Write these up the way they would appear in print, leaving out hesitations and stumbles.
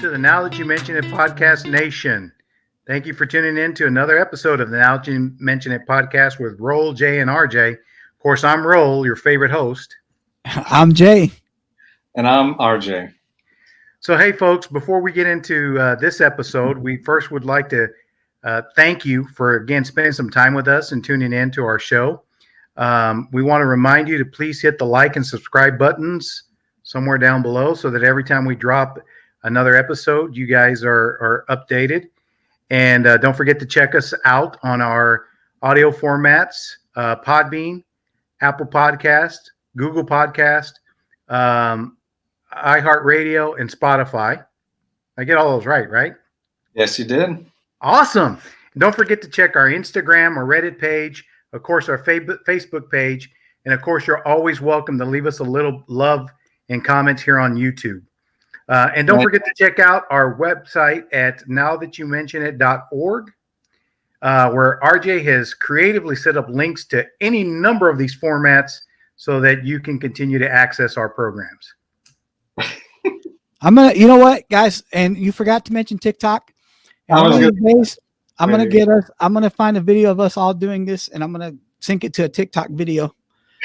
to the Now That You Mention It Podcast Nation. Thank you for tuning in to another episode of the Now That You Mention It Podcast with Roll, Jay, and RJ. Of course, I'm Roll, your favorite host. I'm Jay. And I'm RJ. So, hey, folks, before we get into this episode, we first would like to thank you for, again, spending some time with us and tuning in to our show. We want to remind you to please hit the like and subscribe buttons somewhere down below so that every time we drop another episode, you guys are updated. And don't forget to check us out on our audio formats, Podbean, Apple Podcast, Google Podcast, iHeartRadio, and Spotify. I get all those right? Yes, you did. Awesome. And don't forget to check our Instagram or Reddit page, of course, our Facebook page, and of course, you're always welcome to leave us a little love and comments here on YouTube. And don't forget to check out our website at nowthatyoumentionit.org, where RJ has creatively set up links to any number of these formats so that you can continue to access our programs. You know what, guys? And you forgot to mention TikTok. And one of these days, I'm gonna find a video of us all doing this, and I'm gonna sync it to a TikTok video.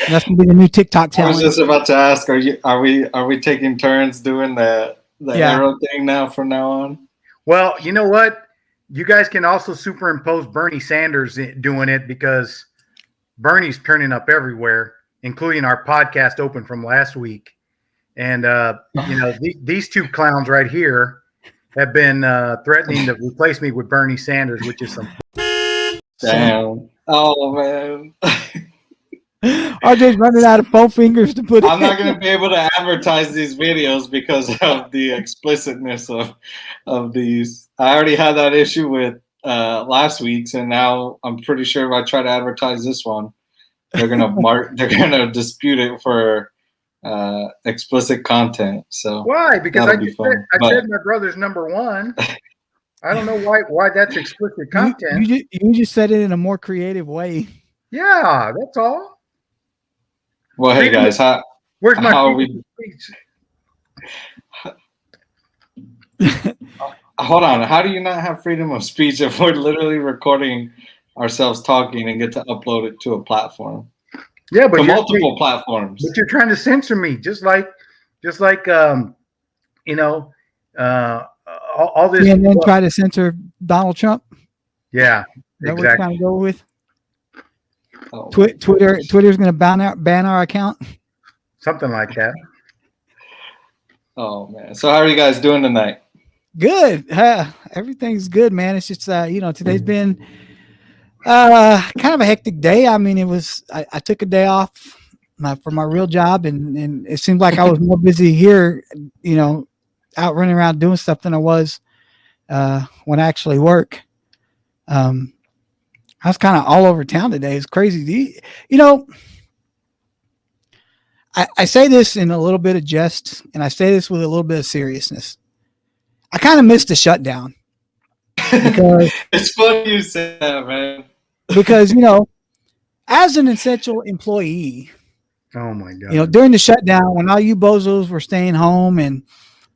And that's gonna be the new TikTok challenge. I was just about to ask, are we taking turns doing the arrow thing now from now on? Well, you know what? You guys can also superimpose Bernie Sanders doing it, because Bernie's turning up everywhere, including our podcast open from last week. And these two clowns right here have been threatening to replace me with Bernie Sanders, which is some damn. Oh man. RJ's running out of four fingers to put. I'm not going to be able to advertise these videos because of the explicitness of these. I already had that issue with last week's, and now I'm pretty sure if I try to advertise this one, they're gonna dispute it for explicit content. So why? Because I said my brother's number one. I don't know why that's explicit content. You just said it in a more creative way. Yeah, that's all. Well, hey guys, where's my speech? Hold on. How do you not have freedom of speech if we're literally recording ourselves talking and get to upload it to a platform? Yeah, but multiple platforms. But you're trying to censor me, just like all this. And then try to censor Donald Trump. Yeah, that exactly. We're trying to go with. Oh, Twitter's going to ban our account. Something like that. Oh man! So how are you guys doing tonight? Good. Everything's good, man. It's just today's been kind of a hectic day. I mean, I took a day off for my real job, and it seemed like I was more busy here, out running around doing stuff than I was when I actually work. I was kind of all over town today. It's crazy. I say this in a little bit of jest, and I say this with a little bit of seriousness. I kind of missed the shutdown. Because it's funny you say that, man. Because, as an essential employee, oh my God, during the shutdown, when all you bozos were staying home and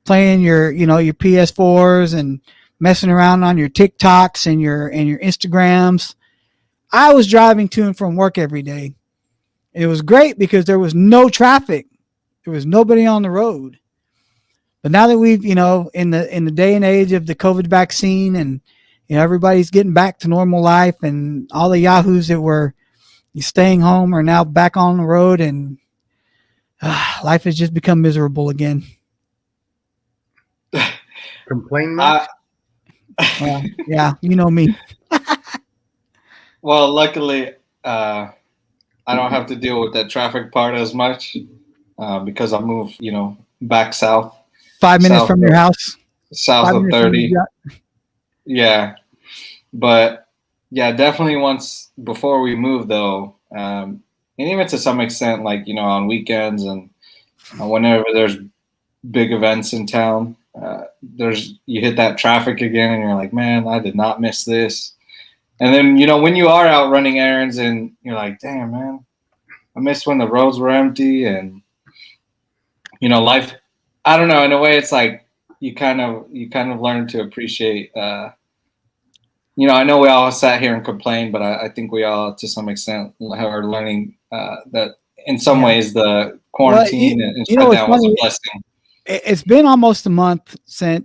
playing your PS4s and messing around on your TikToks and your Instagrams, I was driving to and from work every day. It was great because there was no traffic. There was nobody on the road. But now that we've, in the day and age of the COVID vaccine, and everybody's getting back to normal life, and all the yahoos that were staying home are now back on the road, and life has just become miserable again. Complain much? Yeah, you know me. Well, luckily, I don't have to deal with that traffic part as much because I moved, back south. 5 minutes from your house? South of 30. Yeah. But, yeah, definitely before we moved, though, and even to some extent, like, on weekends and whenever there's big events in town, you hit that traffic again and you're like, man, I did not miss this. And then, when you are out running errands and you're like, damn, man, I missed when the roads were empty and, life, I don't know, in a way it's like you kind of learn to appreciate. I know we all sat here and complained, but I think we all, to some extent, are learning that in some ways the quarantine and shutdown was a blessing. It's been almost a month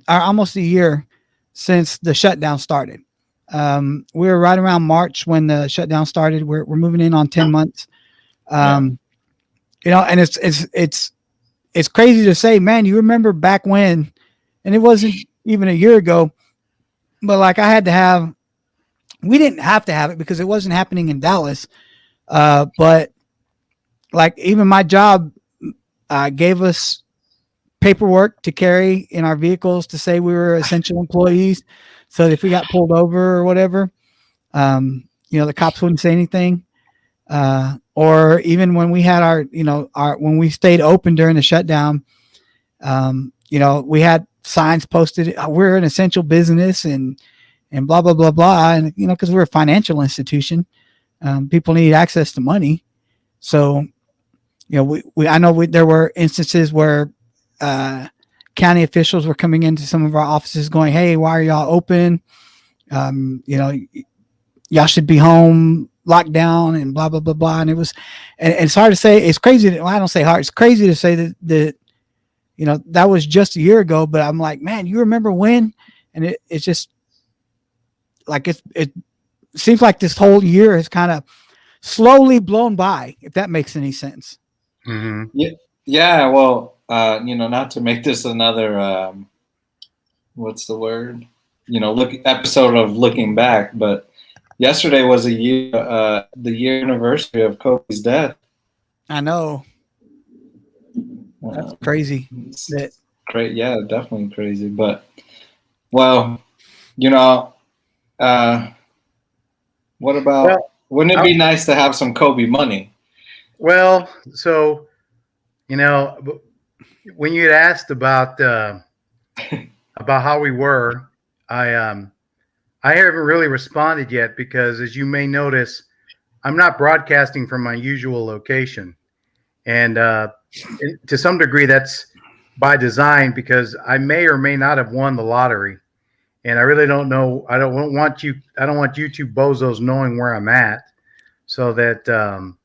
almost a year since the shutdown started. We were right around March when the shutdown started. We're moving in on 10 months. And it's crazy to say, man, you remember back when, and it wasn't even a year ago, but like we didn't have to have it because it wasn't happening in Dallas. But like even my job gave us paperwork to carry in our vehicles to say we were essential employees. So if we got pulled over or whatever, the cops wouldn't say anything. Or even when we had when we stayed open during the shutdown, we had signs posted, we're an essential business and blah, blah, blah, blah. And, cause we're a financial institution, people need access to money. So, I know there were instances where, county officials were coming into some of our offices going, hey, why are y'all open? Y'all should be home, locked down, and blah, blah, blah, blah. And and it's hard to say, it's crazy. I don't say hard. It's crazy to say that that was just a year ago, but I'm like, man, you remember when? And it's just like, it seems like this whole year has kind of slowly blown by, if that makes any sense. Mm-hmm. Yeah. Well, not to make this another, what's the word? Episode of looking back, but yesterday was the year anniversary of Kobe's death. I know. That's crazy. Great. Yeah, definitely crazy. But, well, what about, wouldn't it be nice to have some Kobe money? Well, so, when you had asked about how we were, I haven't really responded yet because, as you may notice, I'm not broadcasting from my usual location, and to some degree that's by design because I may or may not have won the lottery, and I really don't know. I don't want you two bozos knowing where I'm at, so that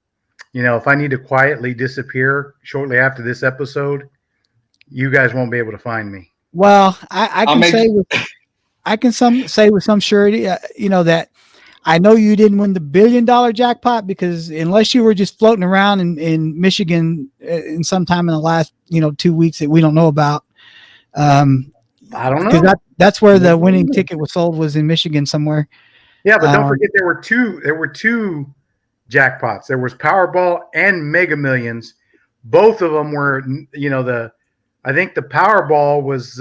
if I need to quietly disappear shortly after this episode, you guys won't be able to find me. Well, I can say with some surety, that I know you didn't win the $1 billion jackpot because unless you were just floating around in Michigan in sometime in the last 2 weeks that we don't know about. I don't know. That's where the winning ticket was sold, was in Michigan somewhere. Yeah, but don't forget there were two jackpots. There was Powerball and Mega Millions. Both of them were, I think the Powerball was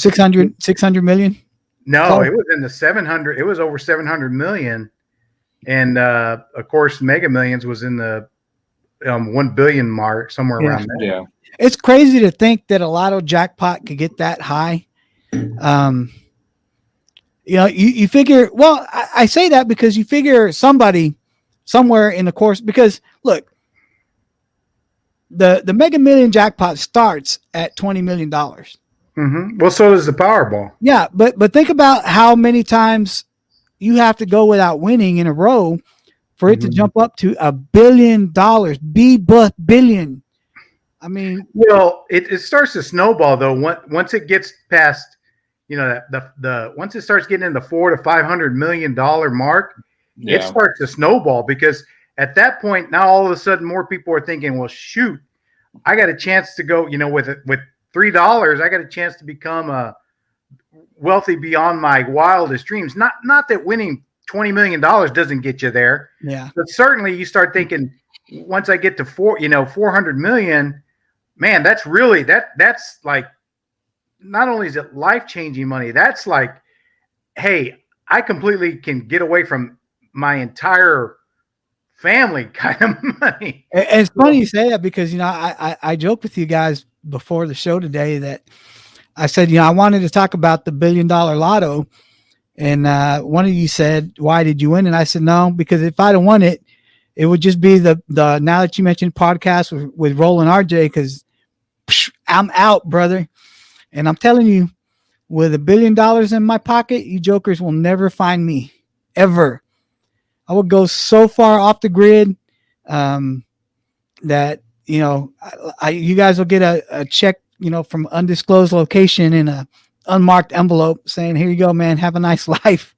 600 million. No, it was in the 700. It was over 700 million, and of course, Mega Millions was in the 1 billion mark, somewhere around there. Yeah, it's crazy to think that a lotto jackpot could get that high. You figure. Well, I say that because you figure somebody somewhere in the course. Because look, the Mega Million jackpot starts at $20 million. Mm-hmm. Well, so does the Powerball. Yeah, but think about how many times you have to go without winning in a row for it to jump up to $1 billion. Billion. I mean, well, it starts to snowball though. Once it gets past, once it starts getting in the $400 to $500 million mark, it starts to snowball because at that point now all of a sudden more people are thinking, well, shoot, I got a chance to go, with $3, I got a chance to become wealthy beyond my wildest dreams. Not that winning $20 million doesn't get you there. Yeah. But certainly you start thinking, once I get to 400 million, man, that's really that's like, not only is it life-changing money, that's like, hey, I completely can get away from my entire family kind of money. And it's funny you say that because, I joked with you guys before the show today that I said, I wanted to talk about the $1 billion lotto. And one of you said, why did you win? And I said, no, because if I'd have won it, it would just be the now that you mentioned podcast with Roland RJ, because I'm out, brother. And I'm telling you, with $1 billion in my pocket, you jokers will never find me, ever. I would go so far off the grid that, you guys will get a check, from undisclosed location in a unmarked envelope saying, here you go, man, have a nice life.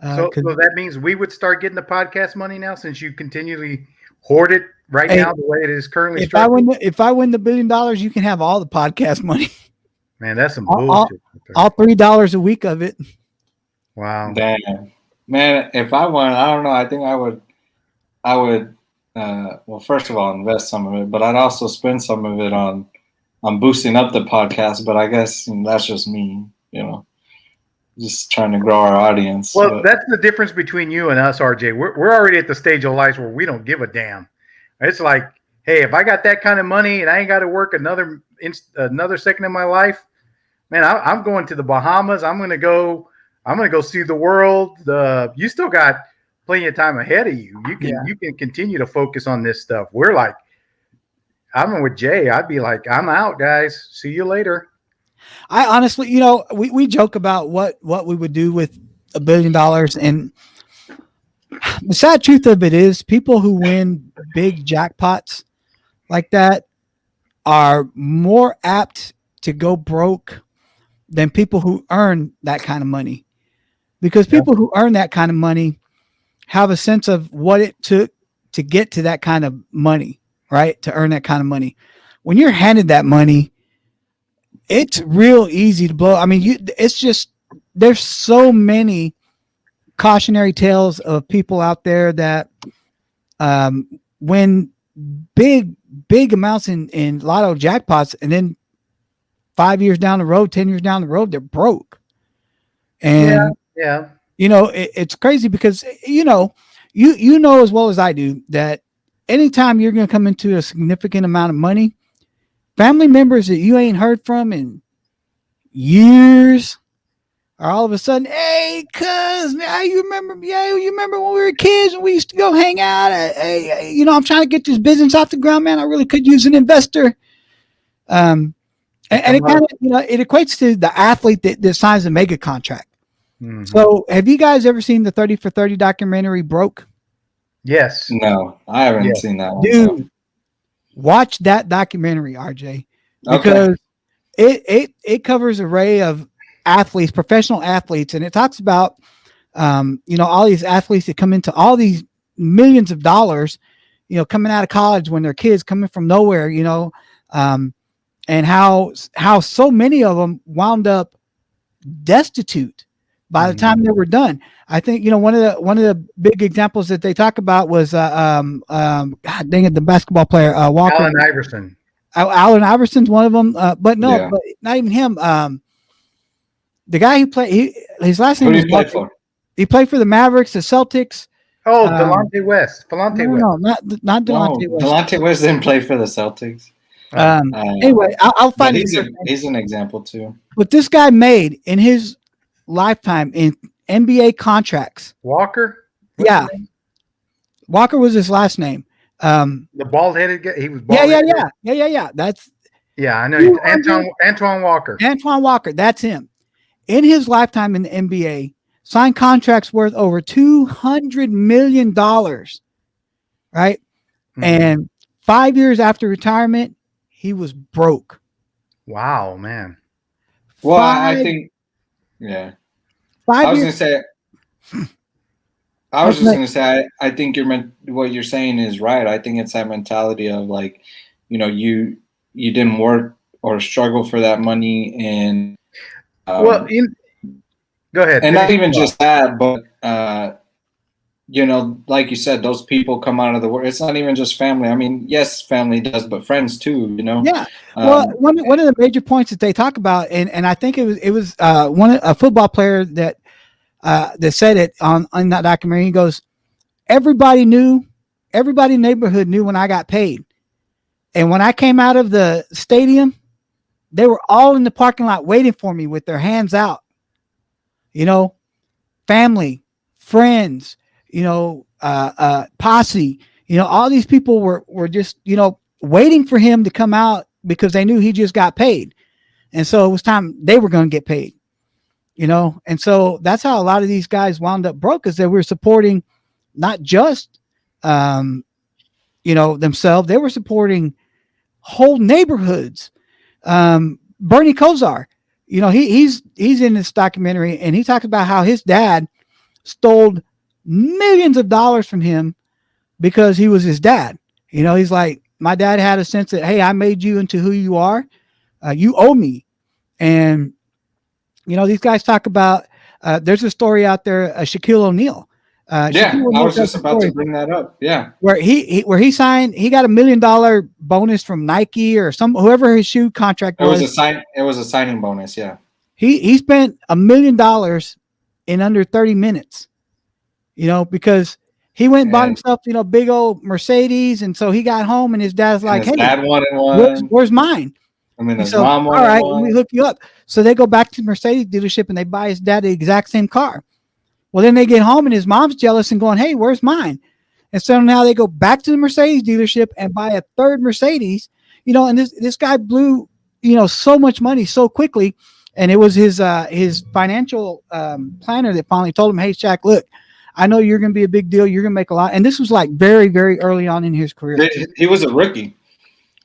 So that means we would start getting the podcast money now, since you continually hoard it now the way it is currently structured. If I win the $1 billion, you can have all the podcast money. Man, that's some bullshit. All $3 a week of it. Wow. Damn. Man, if I won, I don't know. I think I would. Well, first of all, invest some of it, but I'd also spend some of it on boosting up the podcast. But I guess that's just me, just trying to grow our audience. Well, that's the difference between you and us, RJ. We're already at the stage of life where we don't give a damn. It's like, hey, if I got that kind of money and I ain't got to work another second in my life, man, I'm going to the Bahamas. I'm gonna go see the world. You still got plenty of time ahead of you. You can continue to focus on this stuff. We're like, I'm with Jay. I'd be like, I'm out, guys. See you later. I honestly, we joke about what we would do with $1 billion, and the sad truth of it is, people who win big jackpots like that are more apt to go broke than people who earn that kind of money, because people who earn that kind of money have a sense of what it took to get to that kind of money, right? To earn that kind of money. When you're handed that money, it's real easy to blow. I mean, it's just, there's so many cautionary tales of people out there that win big amounts in lotto jackpots, and then 5 years down the road, 10 years down the road, they're broke. And it's crazy because you know as well as I do that anytime you're going to come into a significant amount of money, family members that you ain't heard from in years are all of a sudden, hey, cuz, you remember when we were kids and we used to go hang out? I'm trying to get this business off the ground, man. I really could use an investor. And it kind of, it equates to the athlete that signs a mega contract. Mm-hmm. So have you guys ever seen the 30 for 30 documentary Broke? Yes. No, I haven't seen that one. Dude, watch that documentary, RJ, because it covers an array of athletes, professional athletes, and it talks about all these athletes that come into all these millions of dollars, coming out of college when they're kids, coming from nowhere, and how so many of them wound up destitute by the time they were done. I think one of the big examples that they talk about was God dang it, the basketball player Walker. Allen Iverson. Allen Iverson's one of them, but not even him. The guy who played, his last name was Walker. He played for the Mavericks, the Celtics. Oh, Delonte West. No, not Delonte West. Delonte West didn't play for the Celtics. Anyway, I'll find it. He's an example too. What this guy made in his lifetime in NBA contracts. Walker? Walker was his last name. The bald-headed guy. He was bald-headed. Yeah. I know. Antoine Walker. Antoine Walker. That's him. In his lifetime in the NBA, signed contracts worth over $200 million. Right? Mm-hmm. And 5 years after retirement, he was broke. Wow, man. Well, I think, yeah. I was just going to say, I think what you're saying is right. I think it's that mentality of like, you didn't work or struggle for that money, and go ahead. And not even just that, but like you said, those people come out of the world. It's not even just family. I mean, yes, family does, but friends too. Yeah. Well, one of the major points that they talk about, and I think it was a football player that said it on that documentary. He goes, everybody in the neighborhood knew when I got paid, and when I came out of the stadium, they were all in the parking lot waiting for me with their hands out. Family, friends, posse, all these people were just, waiting for him to come out because they knew he just got paid. And so it was time they were going to get paid, and so that's how a lot of these guys wound up broke, is that we were supporting not just, themselves. They were supporting whole neighborhoods. Bernie Kosar, he's in this documentary, and he talks about how his dad stole millions of dollars from him because he was his dad. He's like, my dad had a sense that, hey, I made you into who you are. You owe me. And, these guys talk about, there's a story out there, Shaquille O'Neal. I was just about to bring that up. Yeah. Where he signed, he got $1 million bonus from Nike or whoever his shoe contract was. It was a signing bonus. Yeah. He spent $1 million in under 30 minutes, because he went and bought himself, big old Mercedes. And so he got home and his dad's like, his hey, dad wanted one. Where's mine? I mean, his mom wanted all right, one. we hook you up. So they go back to the Mercedes dealership and they buy his dad the exact same car. Well, then they get home and his mom's jealous and going, hey, where's mine? And so now they go back to the Mercedes dealership and buy a third Mercedes, and this guy blew, so much money so quickly. And it was his financial planner that finally told him, hey, Shaq, look, I know you're going to be a big deal. You're going to make a lot. And this was like very, very early on in his career. He was a rookie.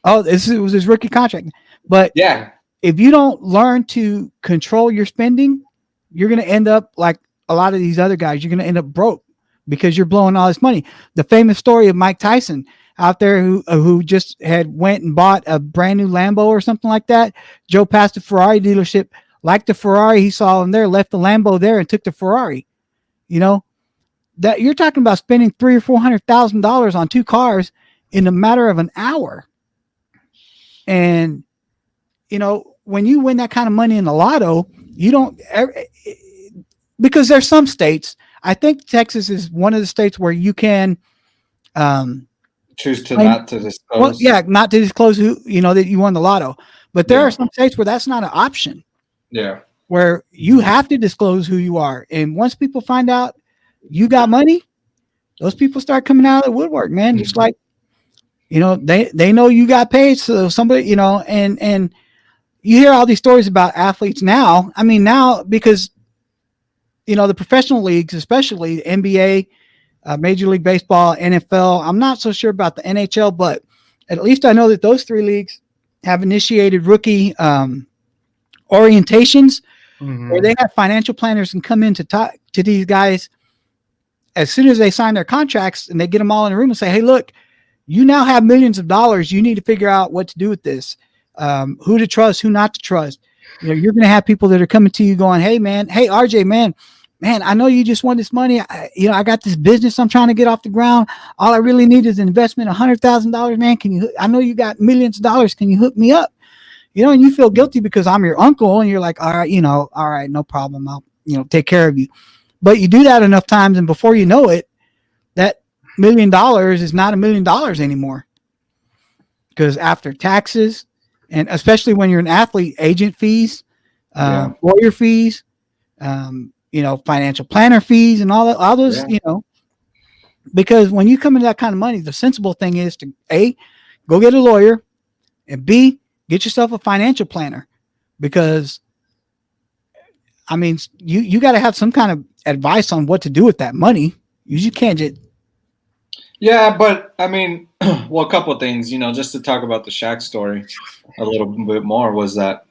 Oh, it was his rookie contract. But yeah, if you don't learn to control your spending, you're going to end up like a lot of these other guys. You're going to end up broke because you're blowing all this money. The famous story of Mike Tyson out there who just went and bought a brand new Lambo or something like that. Joe passed a Ferrari dealership, liked the Ferrari he saw in there, left the Lambo there and took the Ferrari. That you're talking about spending $300,000 or $400,000 on two cars in a matter of an hour. And when you win that kind of money in the lotto, you don't, because there's some states. I think Texas is one of the states where you can choose to not to disclose. Well, yeah, not to disclose who that you won the lotto. But there are some states where that's not an option. Yeah, where you have to disclose who you are, and once people find out you got money, those people start coming out of the woodwork, man. Just like they know you got paid, so somebody and you hear all these stories about athletes now. I mean, now because the professional leagues, especially the NBA, Major League Baseball, NFL. I'm not so sure about the NHL, but at least I know that those three leagues have initiated rookie orientations where they have financial planners and come in to talk to these guys as soon as they sign their contracts, and they get them all in a room and say, hey, look, you now have millions of dollars. You need to figure out what to do with this, who to trust, who not to trust. You're going to have people that are coming to you going, hey, RJ, man, I know you just want this money. I got this business I'm trying to get off the ground. All I really need is an investment, $100,000, man. I know you got millions of dollars. Can you hook me up? And you feel guilty because I'm your uncle, and you're like, all right, no problem. I'll, take care of you. But you do that enough times, and before you know it, that $1 million is not $1 million anymore. Because after taxes, and especially when you're an athlete, agent fees, lawyer fees, financial planner fees and all those, because when you come into that kind of money, the sensible thing is to A, go get a lawyer, and B, get yourself a financial planner, because I mean, you got to have some kind of advice on what to do with that money. You can't just. Yeah, but I mean, well, a couple of things, just to talk about the Shaq story a little bit more, was that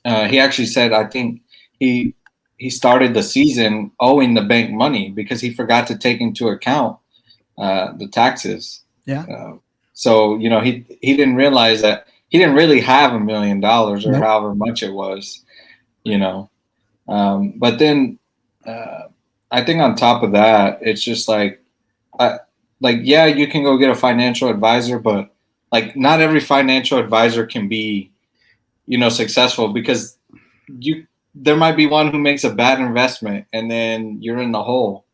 he actually said, I think he started the season owing the bank money because he forgot to take into account the taxes. Yeah. So, he didn't realize that he didn't really have $1 million or however much it was, but then I think on top of that, it's just like, you can go get a financial advisor, but like not every financial advisor can be, successful, because there might be one who makes a bad investment and then you're in the hole.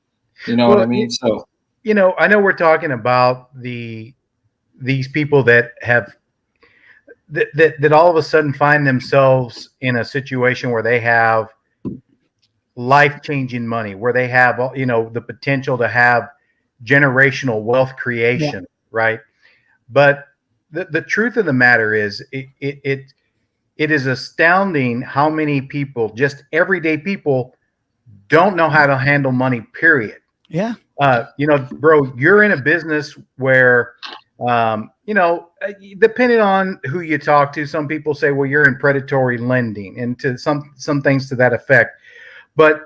You know what I mean? So, I know we're talking about these people that have that all of a sudden find themselves in a situation where they have life-changing money, where they have, the potential to have generational wealth creation, right? But the truth of the matter is, it it is astounding how many people, just everyday people, don't know how to handle money, period. Yeah. Bro, you're in a business where, depending on who you talk to, some people say, well, you're in predatory lending, and to some things to that effect. But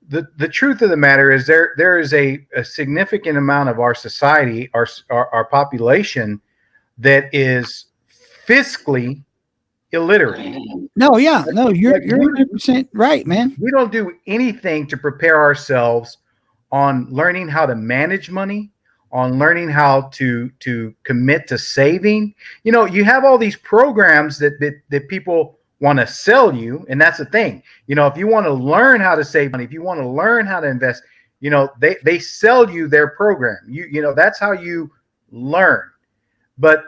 the truth of the matter is there is a significant amount of our society, our population, that is fiscally illiterate. No, yeah, no, you're Like, 100% right, man. we don't do anything to prepare ourselves on learning how to manage money, on learning how to commit to saving. You have all these programs that people want to sell you, and that's the thing. If you want to learn how to save money, if you want to learn how to invest, they sell you their program. That's how you learn. But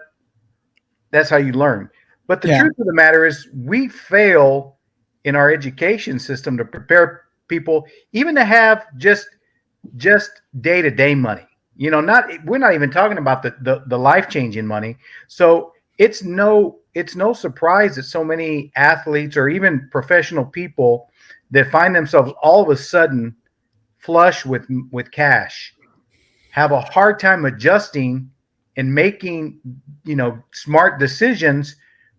that's how you learn. But the truth of the matter is, we fail in our education system to prepare people even to have just day-to-day money. We're not even talking about the life-changing money. So it's no surprise that so many athletes or even professional people that find themselves all of a sudden flush with cash have a hard time adjusting and making smart decisions,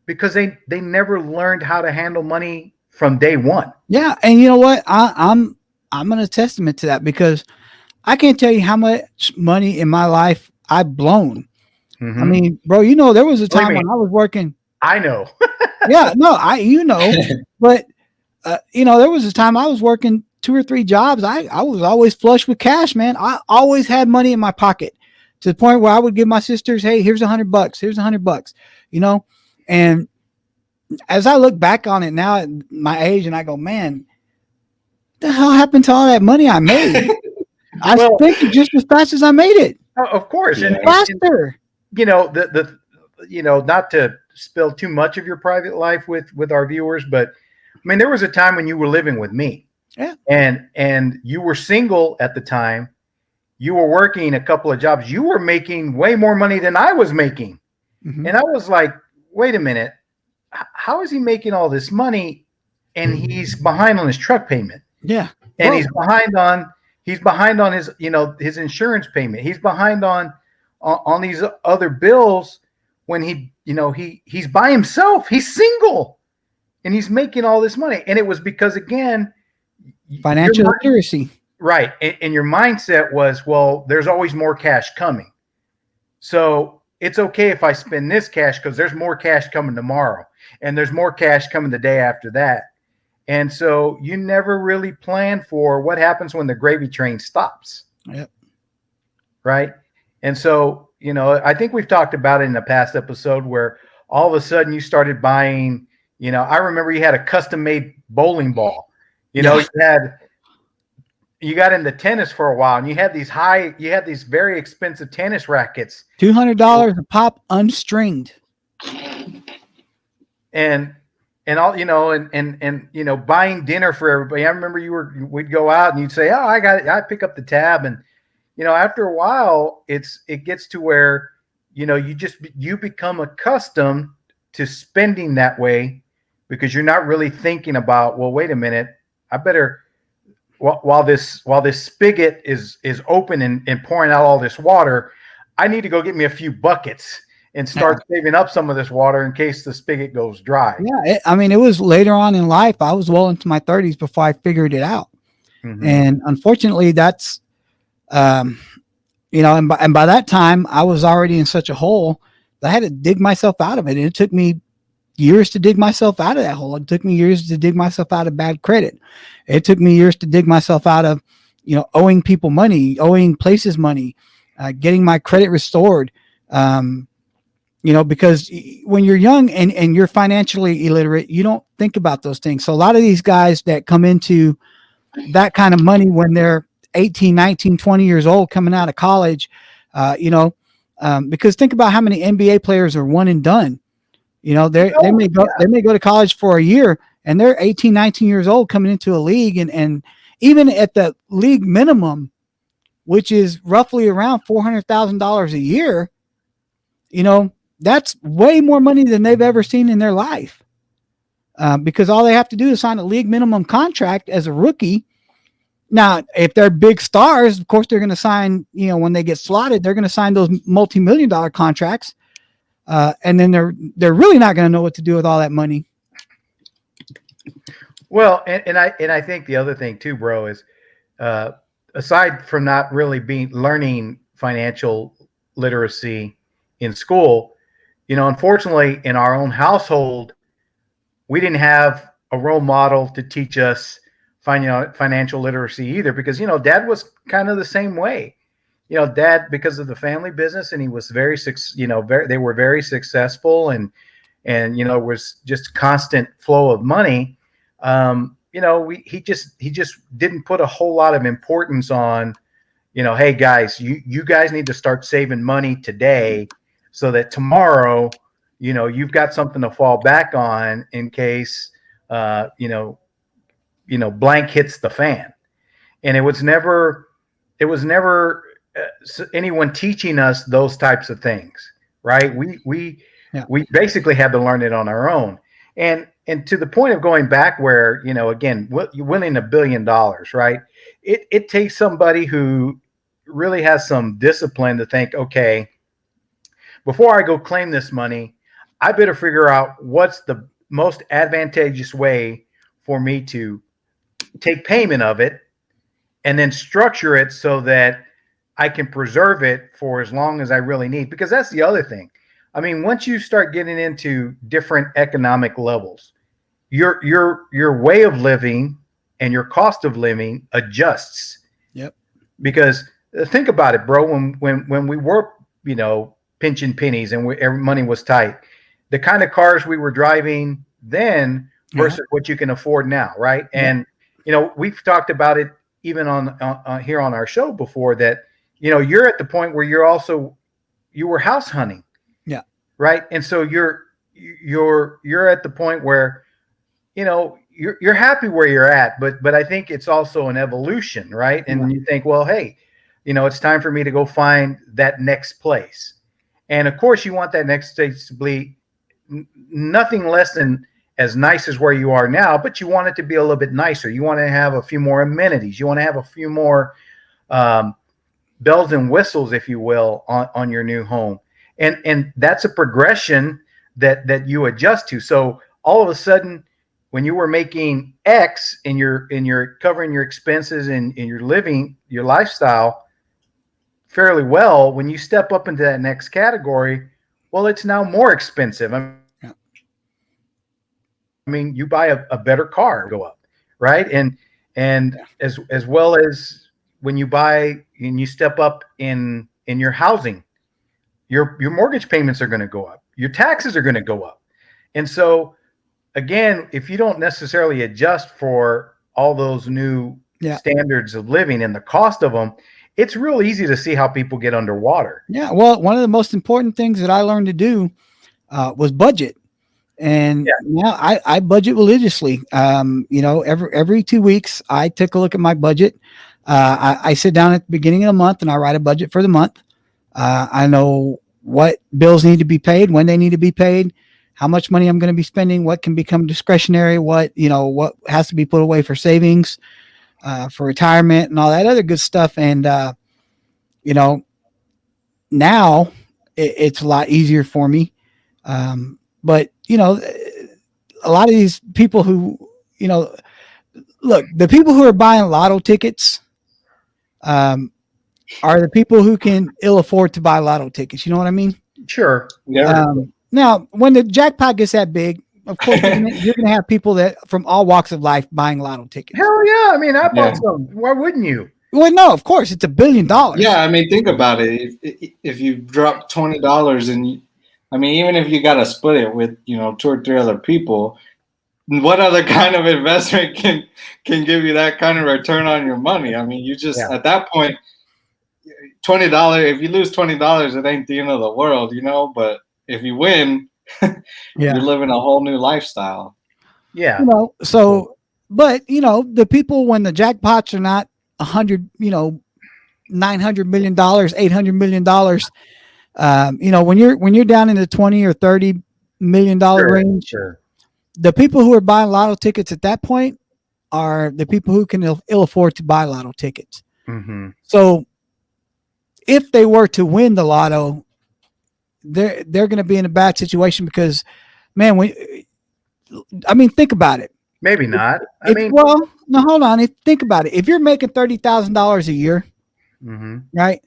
because they never learned how to handle money from day one. Yeah, and you know what? I'm a testament to that, because I can't tell you how much money in my life I've blown. Mm-hmm. I mean, bro, there was a time when I was working. I know. Yeah, no, but there was a time I was working 2 or 3 jobs. I was always flush with cash, man. I always had money in my pocket, to the point where I would give my sisters, hey, here's $100. Here's $100, and as I look back on it now at my age, and I go, man, what the hell happened to all that money I made? I spent it just as fast as I made it. Of course. And faster. Not to spill too much of your private life with our viewers, but I mean, there was a time when you were living with me. Yeah. And you were single at the time. You were working a couple of jobs. You were making way more money than I was making. Mm-hmm. And I was like, wait a minute. How is he making all this money and he's behind on his truck payment? Yeah. And he's behind on his, his insurance payment. He's behind on these other bills when he's by himself. He's single and he's making all this money. And it was because, again, financial literacy. Right. And your mindset was, well, there's always more cash coming. So it's okay if I spend this cash, because there's more cash coming tomorrow, and there's more cash coming the day after that. And so you never really plan for what happens when the gravy train stops. Yep. Right. And so, I think we've talked about it in a past episode where all of a sudden you started buying, I remember you had a custom made bowling ball, you got into tennis for a while, and you had these very expensive tennis rackets, $200 a pop, unstringed. And all, and buying dinner for everybody. I remember we'd go out and you'd say, oh, I got it. I pick up the tab. And, after a while, it gets to where, you become accustomed to spending that way, because you're not really thinking about, well, wait a minute, I better, while this spigot is open and pouring out all this water, I need to go get me a few buckets and start saving up some of this water in case the spigot goes dry. Yeah. It was later on in life. I was well into my 30s before I figured it out. Mm-hmm. And unfortunately, that's, and by that time I was already in such a hole that I had to dig myself out of it. And it took me years to dig myself out of that hole. It took me years to dig myself out of bad credit. It took me years to dig myself out of, owing people money, owing places money, getting my credit restored. Because when you're young and you're financially illiterate, you don't think about those things. So a lot of these guys that come into that kind of money when they're 18, 19, 20 years old, coming out of college, because think about how many NBA players are one and done. They may go to college for a year, and they're 18, 19 years old coming into a league. And even at the league minimum, which is roughly around $400,000 a year, that's way more money than they've ever seen in their life. because all they have to do is sign a league minimum contract as a rookie. Now, if they're big stars, of course, they're going to sign, when they get slotted, they're going to sign those multi-million-dollar contracts. And then they're really not going to know what to do with all that money. Well, and I think the other thing too, bro, is aside from not really learning financial literacy in school, unfortunately in our own household, we didn't have a role model to teach us financial literacy either, because dad was kind of the same way. Dad, because of the family business, and he was they were very successful, and was just constant flow of money. He just didn't put a whole lot of importance on, hey guys, you guys need to start saving money today so that tomorrow, you've got something to fall back on in case, blank hits the fan. And it was never anyone teaching us those types of things, right? We basically had to learn it on our own. And to the point of going back where, again, winning $1 billion, right? It takes somebody who really has some discipline to think, okay, before I go claim this money, I better figure out what's the most advantageous way for me to take payment of it, and then structure it so that I can preserve it for as long as I really need. Because that's the other thing. I mean, once you start getting into different economic levels, your way of living and your cost of living adjusts. Yep. Because think about it, bro. When we were, pinching pennies and every money was tight, the kind of cars we were driving then versus what you can afford now, right? And we've talked about it even on here on our show before, that you're at the point where you were house hunting. Yeah. Right. And so you're at the point where, you're happy where you're at, but I think it's also an evolution, right? And you think, well, hey, it's time for me to go find that next place. And of course you want that next place to be nothing less than as nice as where you are now, but you want it to be a little bit nicer. You want to have a few more amenities. You want to have a few more bells and whistles, if you will, on your new home. And that's a progression that you adjust to. So all of a sudden, when you were making X and you're covering your expenses and you're living your lifestyle fairly well, when you step up into that next category, well, it's now more expensive. I mean, you buy a better car, go up, right? And as well as when you buy and you step up in your housing, your mortgage payments are going to go up, your taxes are going to go up. And so again, if you don't necessarily adjust for all those new standards of living and the cost of them, it's real easy to see how people get underwater. Yeah. Well, one of the most important things that I learned to do was budget. And now I budget religiously. Every 2 weeks, I take a look at my budget. I sit down at the beginning of the month and I write a budget for the month. I know what bills need to be paid, when they need to be paid, how much money I'm going to be spending, what can become discretionary, what has to be put away for savings, for retirement and all that other good stuff. And, now it's a lot easier for me. But, a lot of these people who, look, the people who are buying lotto tickets are the people who can ill afford to buy lotto tickets. You know what I mean? Sure. Yeah. Now, when the jackpot gets that big, of course, you're going to have people that from all walks of life buying lotto tickets. Hell yeah. I mean, I bought some. Why wouldn't you? Well, no, of course, it's $1 billion. Yeah, I mean, think about it. If you drop $20 and even if you got to split it with 2 or 3 other people, what other kind of investment can give you that kind of return on your money? I mean, you just at that point, $20. If you lose $20, it ain't the end of the world, But if you win, you're living a whole new lifestyle. Yeah. But the people, when the jackpots are not $100, $900 million, $800 million, when you're down in the $20 or $30 million range, the people who are buying lotto tickets at that point are the people who can ill afford to buy lotto tickets. Mm-hmm. So if they were to win the lotto, they're going to be in a bad situation because, man, think about it. Maybe not. No, hold on. Think about it. If you're making $30,000 a year, mm-hmm. right,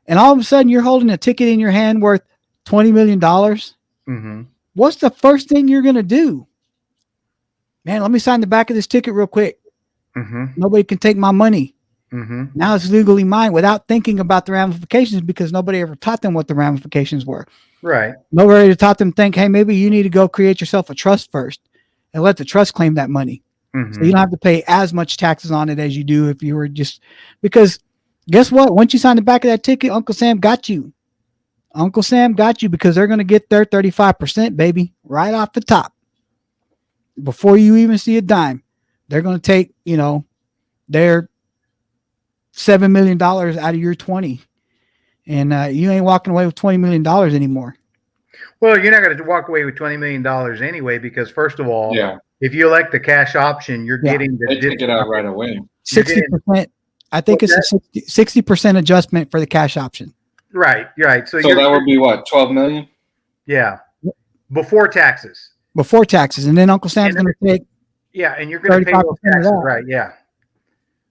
and all of a sudden you're holding a ticket in your hand worth $20 million, mm-hmm. what's the first thing you're going to do? Man, let me sign the back of this ticket real quick. Mm-hmm. Nobody can take my money. Mm-hmm. Now it's legally mine without thinking about the ramifications because nobody ever taught them what the ramifications were. Right. Nobody taught them think, hey, maybe you need to go create yourself a trust first and let the trust claim that money. Mm-hmm. So you don't have to pay as much taxes on it as you do if you were just, because guess what? Once you sign the back of that ticket, Uncle Sam got you. Uncle Sam got you because they're going to get their 35%, baby, right off the top. Before you even see a dime, they're going to take, their $7 million out of your 20. And you ain't walking away with $20 million anymore. Well, you're not going to walk away with $20 million anyway, because first of all, if you elect the cash option, you're getting they take it out right away. 60%. I think it's a 60% adjustment for the cash option. Right. So that would be what, 12 million? Yeah. Before taxes. And then Uncle Sam's going to take. Yeah, and you're going to pay those taxes, right? Yeah.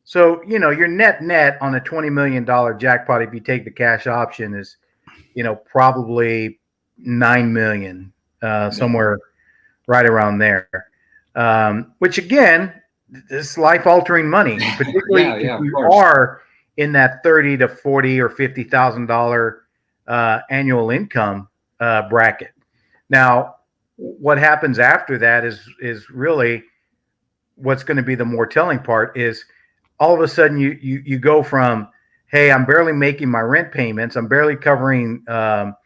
So your net on a $20 million jackpot, if you take the cash option, is probably $9 million, somewhere right around there. Which again, is life-altering money, particularly if you are in that $30,000 to $40,000 or $50,000 annual income bracket. Now, what happens after that is really what's going to be the more telling part. Is all of a sudden you go from, hey, I'm barely making my rent payments, I'm barely covering, have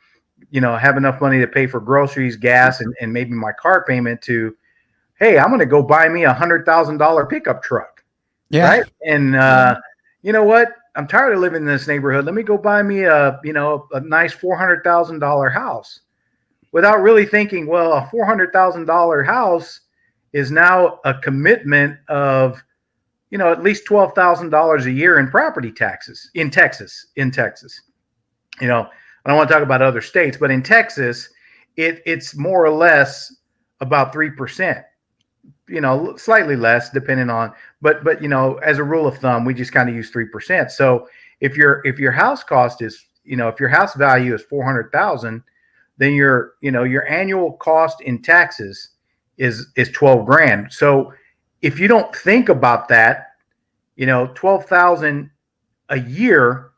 enough money to pay for groceries, gas, and maybe my car payment, to, hey, I'm going to go buy me $100,000 pickup truck. Yeah. Right. And you know what? I'm tired of living in this neighborhood. Let me go buy me a nice $400,000 house, without really thinking, well, a $400,000 house is now a commitment of, at least $12,000 a year in property taxes in Texas. I don't want to talk about other states, but in Texas, it's more or less about 3%. Slightly less depending on, but as a rule of thumb, we just kind of use 3%. So if your house cost is, if your house value is $400,000, then your annual cost in taxes is $12,000. So if you don't think about that, $12,000 a year,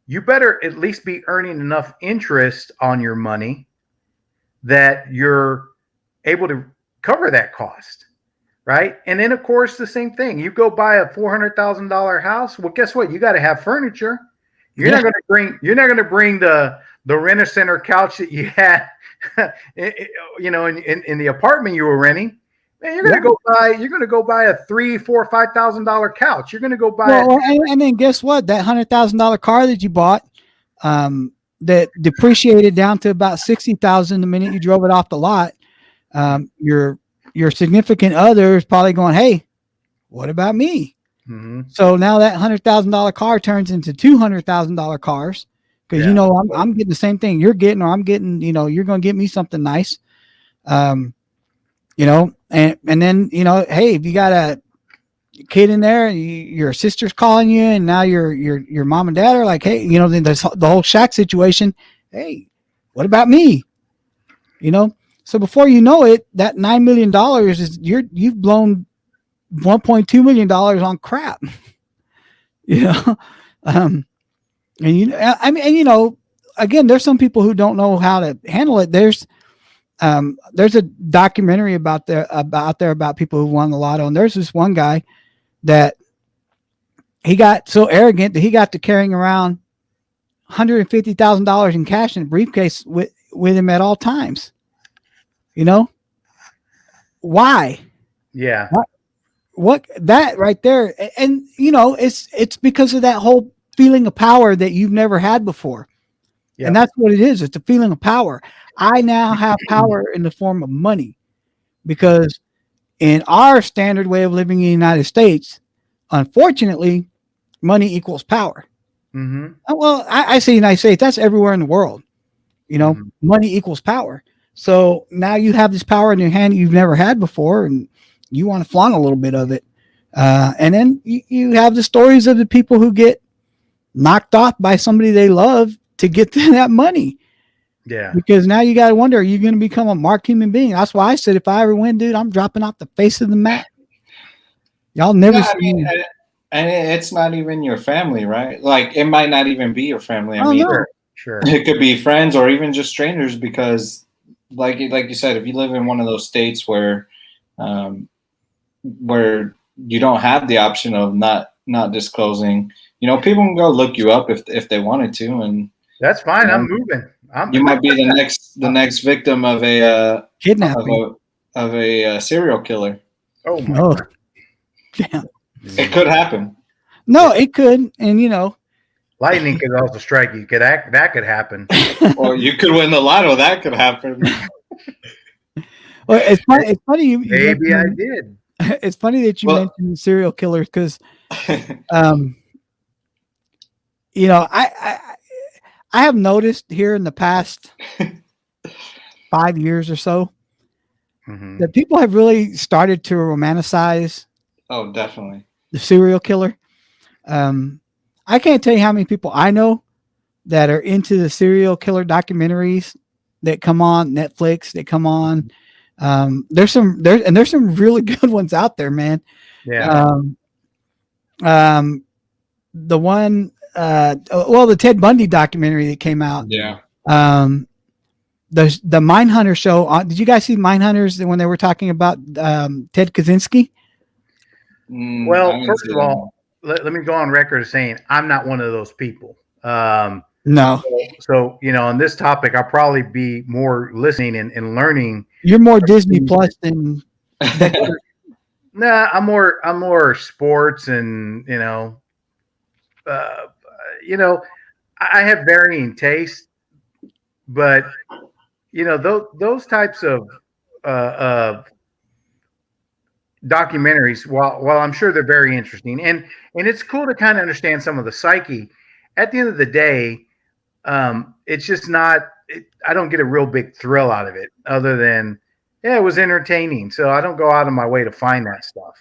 you better at least be earning enough interest on your money that you're able to cover that cost, right? And then of course the same thing. You go buy a $400,000 house. Well, guess what? You got to have furniture. You're not going to bring the Rent-A-Center couch that you had, in the apartment you were renting. Man, you're going to go buy a $3,000, $4,000, $5,000 couch. You're going to go buy and then guess what? That $100,000 car that you bought, that depreciated down to about $60,000 the minute you drove it off the lot. Your significant other is probably going, hey, what about me? Mm-hmm. So now that $100,000 car turns into $200,000 cars, because I'm getting the same thing you're getting, or I'm getting, you're going to get me something nice, and then hey, if you got a kid in there, your sister's calling you, and now your mom and dad are like, hey, the whole Shaq situation. Hey, what about me? So before you know it, that $9 million is you've blown $1.2 million on crap. Again, there's some people who don't know how to handle it. There's a documentary about people who won the lotto, and there's this one guy that he got so arrogant that he got to carrying around $150,000 in cash in a briefcase with him at all times. Why? Yeah. What that right there, and it's because of that whole feeling of power that you've never had before. And that's what it is. It's a feeling of power. I now have power in the form of money. because in our standard way of living in the United States, unfortunately, money equals power. Mm-hmm. Well, I say United States, that's everywhere in the world. Money equals power. So now you have this power in your hand you've never had before, and you want to flaunt a little bit of it. And then you have the stories of the people who get knocked off by somebody they love to get to that money. Yeah. Because now you got to wonder, are you going to become a marked human being? That's why I said, if I ever win, dude, I'm dropping off the face of the map. Y'all never see me. And it's not even your family, right? Like, it might not even be your family. I mean, sure. It could be friends or even just strangers, because like you said, if you live in one of those states where you don't have the option of not disclosing, people can go look you up if they wanted to, and that's fine. I'm moving. You might be the next victim of a kidnapping of a serial killer. Oh my God. Yeah. It could happen. No, it could, and lightning could also strike you. That could happen. Or you could win the lotto. That could happen. Well, it's funny. You Maybe I did. It's funny that you mentioned serial killers, because, I have noticed here in the past 5 years or so that people have really started to romanticize. Oh, definitely. The serial killer. I can't tell you how many people I know that are into the serial killer documentaries that come on Netflix, that come on. There's some really good ones out there, man. Yeah. The one, the Ted Bundy documentary that came out. Yeah. The Mindhunter show. Did you guys see Mindhunters when they were talking about Ted Kaczynski? Well, first of all, let me go on record as saying I'm not one of those people. No. So, on this topic, I'll probably be more listening and learning. You're more Disney Plus than. Nah, I'm more sports, and I have varying tastes, but those types of documentaries, while I'm sure they're very interesting, and it's cool to kind of understand some of the psyche, at the end of the day, it's just not. I don't get a real big thrill out of it, other than it was entertaining. So I don't go out of my way to find that stuff.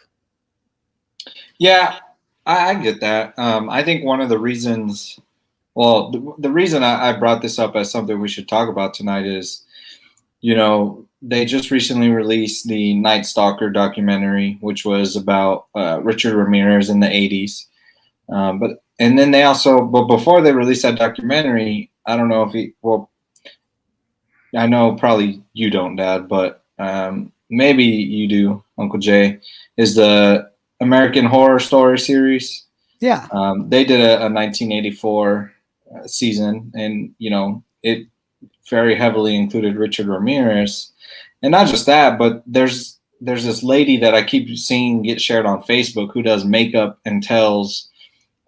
Yeah, I get that. I think one of the reasons, the reason I brought this up as something we should talk about tonight is, they just recently released the Night Stalker documentary, which was about Richard Ramirez in the 80s. And then they also, but before they released that documentary, I don't know if I know probably you don't, Dad, but maybe you do, Uncle Jay, is the American Horror Story series. Yeah. They did a 1984 season, and, it very heavily included Richard Ramirez. And not just that, but there's this lady that I keep seeing get shared on Facebook who does makeup and tells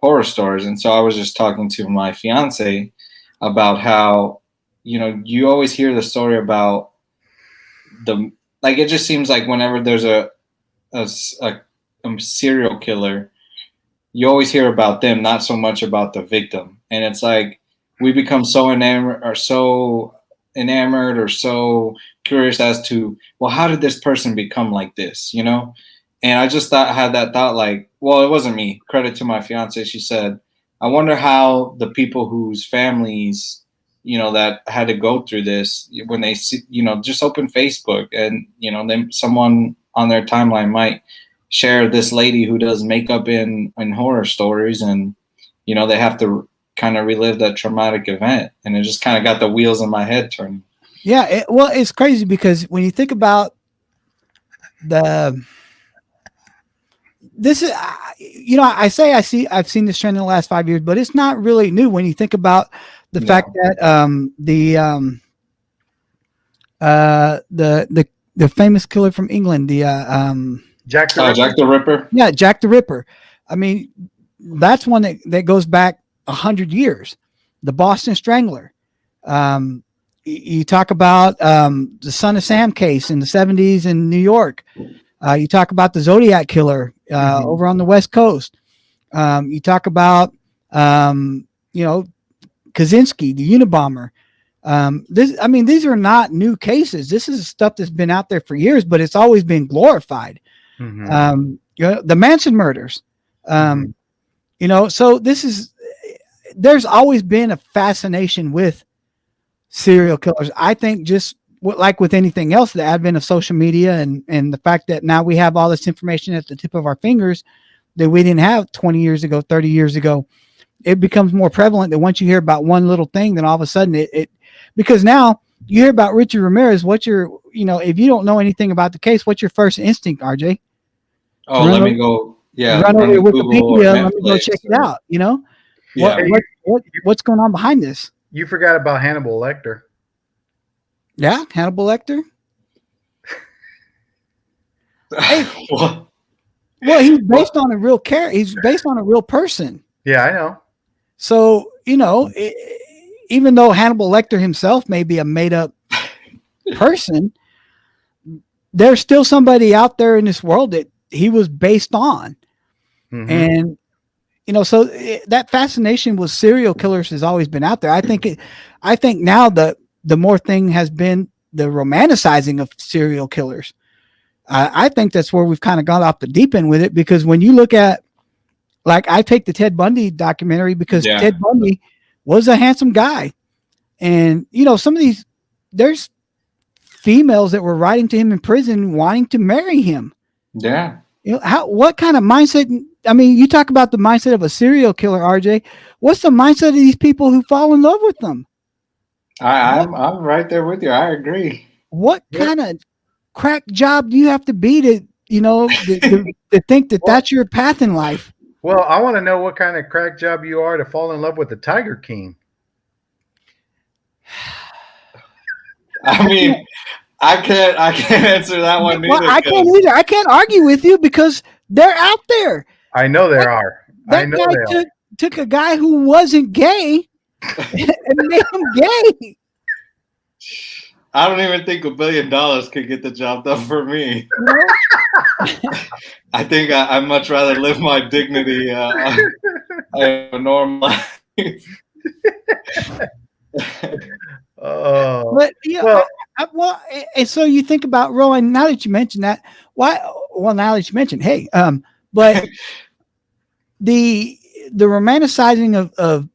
horror stories. And so I was just talking to my fiance about how, you always hear the story about it just seems like whenever there's a serial killer, you always hear about them, not so much about the victim. And it's like we become so enamored or so curious as to, well, how did this person become like this, And I just had that thought, like, well, it wasn't me. Credit to my fiance. She said, I wonder how the people whose families, that had to go through this, when they see, just open Facebook and, then someone on their timeline might share this lady who does makeup in horror stories, and, they have to kind of relive that traumatic event. And it just kind of got the wheels in my head turning. Yeah. It's crazy because when you think about this is, I've seen this trend in the last 5 years, but it's not really new when you think about the fact that the famous killer from England, Jack the Ripper. Yeah, Jack the Ripper. I mean, that's one that goes back 100 years. The Boston Strangler. you talk about the Son of Sam case in the 70s in New York. You talk about the Zodiac killer over on the West Coast. You talk about, Kaczynski, the Unabomber. These are not new cases. This is stuff that's been out there for years, but it's always been glorified. The Manson murders. So there's always been a fascination with serial killers. I think just like with anything else, the advent of social media and the fact that now we have all this information at the tip of our fingers that we didn't have 20 years ago, 30 years ago, it becomes more prevalent that once you hear about one little thing, then all of a sudden it because now you hear about Richard Ramirez, if you don't know anything about the case, what's your first instinct, RJ? Oh, let me go. Yeah. Run over to Wikipedia, let me go check it out. Yeah. What's going on behind this? You forgot about Hannibal Lecter. Yeah, Hannibal Lecter. Hey, well, he's based on a real character. He's based on a real person. Yeah, I know. So, even though Hannibal Lecter himself may be a made-up person, there's still somebody out there in this world that he was based on. And, so that fascination with serial killers has always been out there. I think now the more thing has been the romanticizing of serial killers. I think that's where we've kind of gone off the deep end with it, because when you look at, like, I take the Ted Bundy documentary because Ted Bundy was a handsome guy. And, some of there's females that were writing to him in prison wanting to marry him. Yeah. What kind of mindset? I mean, you talk about the mindset of a serial killer, RJ. What's the mindset of these people who fall in love with them? I'm right there with you. I agree. What kind of crack job do you have to be to think that that's your path in life? Well, I want to know what kind of crack job you are to fall in love with the Tiger King. I mean, I can't answer that one either. Well, I can't either. I can't argue with you because they're out there. I know there are. That guy took a guy who wasn't gay and made him gay. I don't even think $1 billion could get the job done for me. I think I'd much rather live my dignity a normal life. But and so you think about Rowan. Now that you mentioned that, but the romanticizing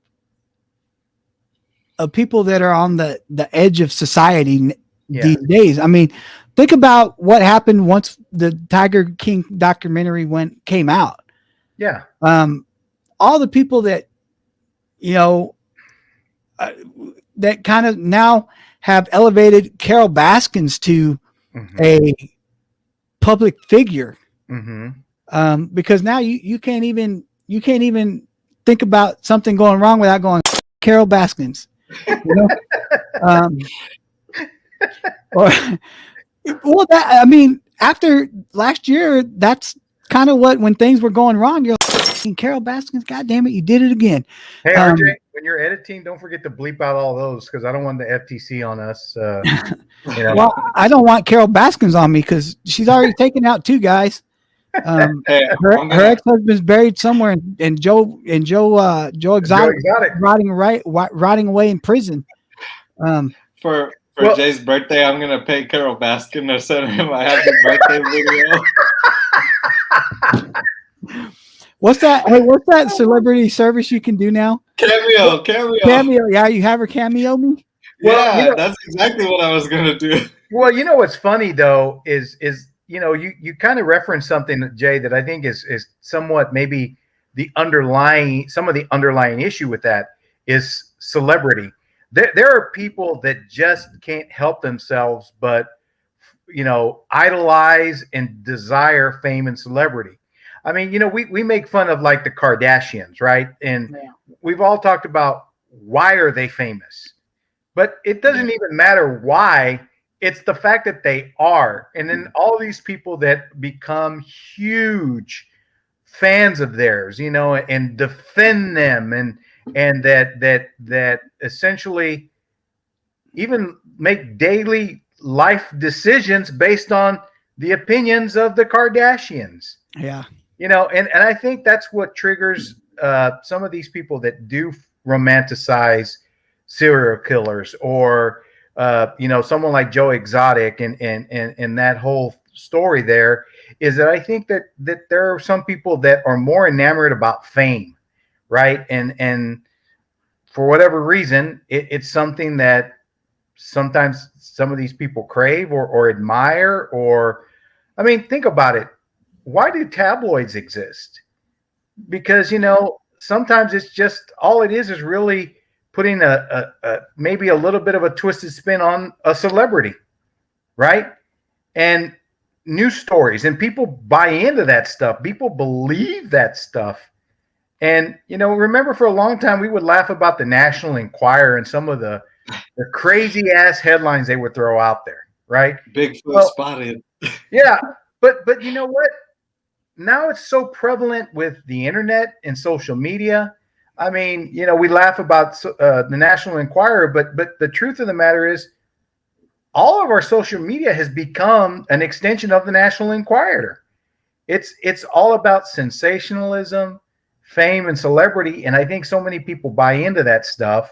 of people that are on the edge of society these days. I mean, think about what happened once the Tiger King documentary came out. Yeah. All the people that, that kind of now have elevated Carol Baskins to a public figure. Because now you can't even think about something going wrong without going Carol Baskins. After last year, that's kind of when things were going wrong, you're like, Carol Baskins, God damn it, you did it again. Hey, RJ, when you're editing, don't forget to bleep out all those, because I don't want the FTC on us. Well, I don't want Carol Baskins on me because she's already taken out 2 guys. Her ex-husband's buried somewhere, and Joe Exotic rotting away in prison. For Jay's birthday, I'm gonna pay Carol Baskin to send him a happy birthday video. What's that? Hey, what's that celebrity service you can do now? Cameo. Yeah, you have her cameo me. Well, that's exactly what I was gonna do. Well, what's funny though is you kind of referenced something, Jay, that I think is somewhat maybe some of the underlying issue with that is celebrity. There are people that just can't help themselves but idolize and desire fame and celebrity. I mean, we make fun of like the Kardashians, right? And we've all talked about why are they famous, but it doesn't even matter why. It's the fact that they are. And then all these people that become huge fans of theirs, and defend them and that essentially even make daily life decisions based on the opinions of the Kardashians. Yeah. And I think that's what triggers some of these people that do romanticize serial killers, or someone like Joe Exotic, and that whole story there, is that I think that there are some people that are more enamored about fame, right? And for whatever reason, it's something that sometimes some of these people crave or admire. Or, I mean, think about it. Why do tabloids exist? Because sometimes it's just all it is really putting a maybe a little bit of a twisted spin on a celebrity, right? And news stories, and people buy into that stuff. People believe that stuff. And remember, for a long time we would laugh about the National Enquirer and some of the crazy ass headlines they would throw out there, right? Bigfoot spotted. Yeah, but you know what? Now it's so prevalent with the internet and social media. I mean, we laugh about the National Enquirer, but the truth of the matter is, all of our social media has become an extension of the National Enquirer. It's all about sensationalism, fame, and celebrity, and I think so many people buy into that stuff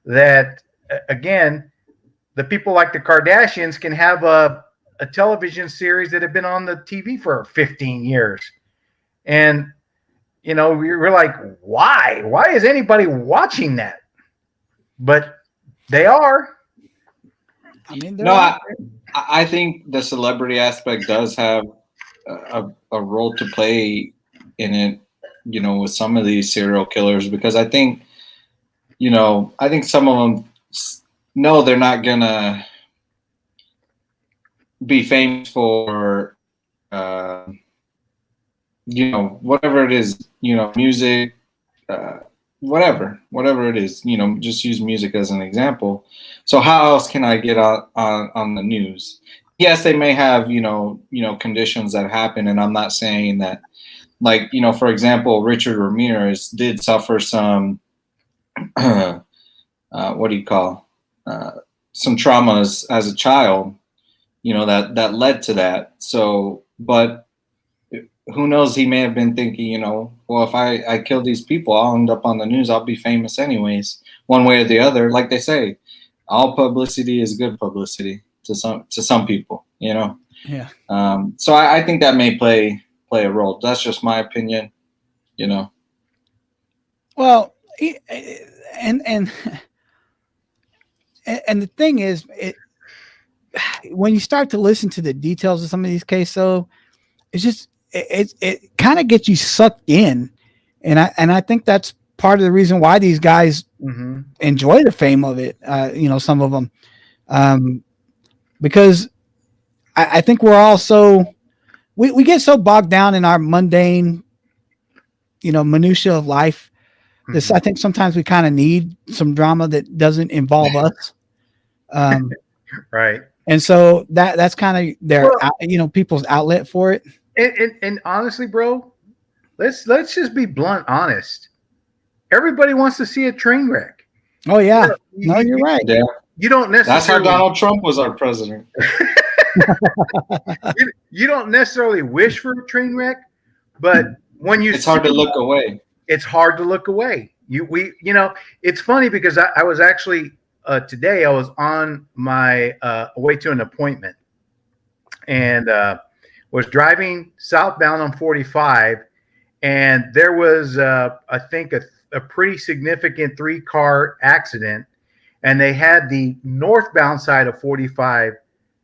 that, again, the people like the Kardashians can have a television series that have been on the TV for 15 years. And, we're like, why? Why is anybody watching that? But they are. I mean, no, I think the celebrity aspect does have a role to play in it, with some of these serial killers, because I think some of them know they're not gonna be famous for, whatever it is, music, whatever it is, just use music as an example. So how else can I get on the news? Yes, they may have, conditions that happen. And I'm not saying that, like, for example, Richard Ramirez did suffer some, what do you call, some traumas as a child, that led to that. So, but who knows, he may have been thinking, well, if I kill these people, I'll end up on the news. I'll be famous anyways, one way or the other. Like they say, all publicity is good publicity to some people, Yeah. So I think that may play a role. That's just my opinion, Well, and the thing is, when you start to listen to the details of some of these cases, though, it's just it kind of gets you sucked in, and I think that's part of the reason why these guys enjoy the fame of it. Some of them, because I think we're all we get so bogged down in our mundane, minutia of life. This, I think sometimes we kind of need some drama that doesn't involve us. Right. And so that's kind of their, people's outlet for it. And honestly, bro, let's just be blunt, honest. Everybody wants to see a train wreck. Oh yeah, you're right. Yeah. You don't necessarily. That's how Donald Trump was our president. you don't necessarily wish for a train wreck, but when it's hard to look away. It's hard to look away. It's funny because I was actually today I was on my way to an appointment, and was driving southbound on 45, and there was I think a pretty significant 3-car accident, and they had the northbound side of 45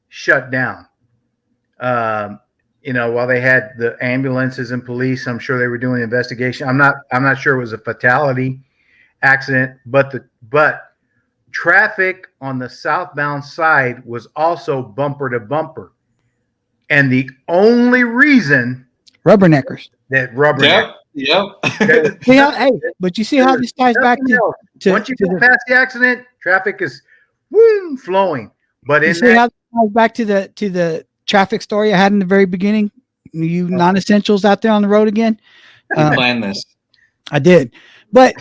shut down. While they had the ambulances and police, I'm sure they were doing an investigation. I'm not sure it was a fatality accident, but traffic on the southbound side was also bumper to bumper. And the only reason rubberneckers. Yep. Hey, but you see how this ties back to once you go past the accident, traffic is flowing. But you see how it ties back to the traffic story I had in the very beginning. You non-essentials out there on the road again. Plan this. I did, but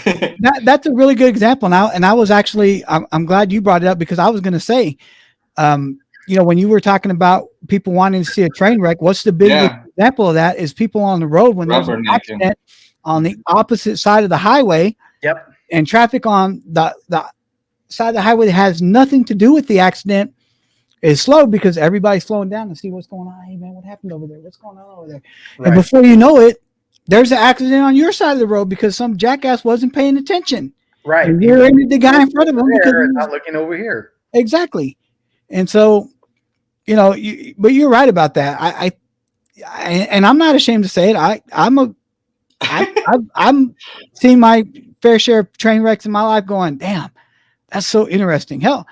that's a really good example now. And I was actually, I'm glad you brought it up because I was going to say, when you were talking about people wanting to see a train wreck, what's the biggest example of that is people on the road when there's an accident on the opposite side of the highway. Yep. And traffic on the side of the highway that has nothing to do with the accident is slow because everybody's slowing down to see what's going on. Hey man, what happened over there? What's going on over there? Right. And before you know it, there's an accident on your side of the road because some jackass wasn't paying attention. Right. And you're the guy in front of him because he's not looking over here. Exactly. And so, but you're right about that. I and I'm not ashamed to say it. I'm seeing my fair share of train wrecks in my life going, damn, that's so interesting. Hell,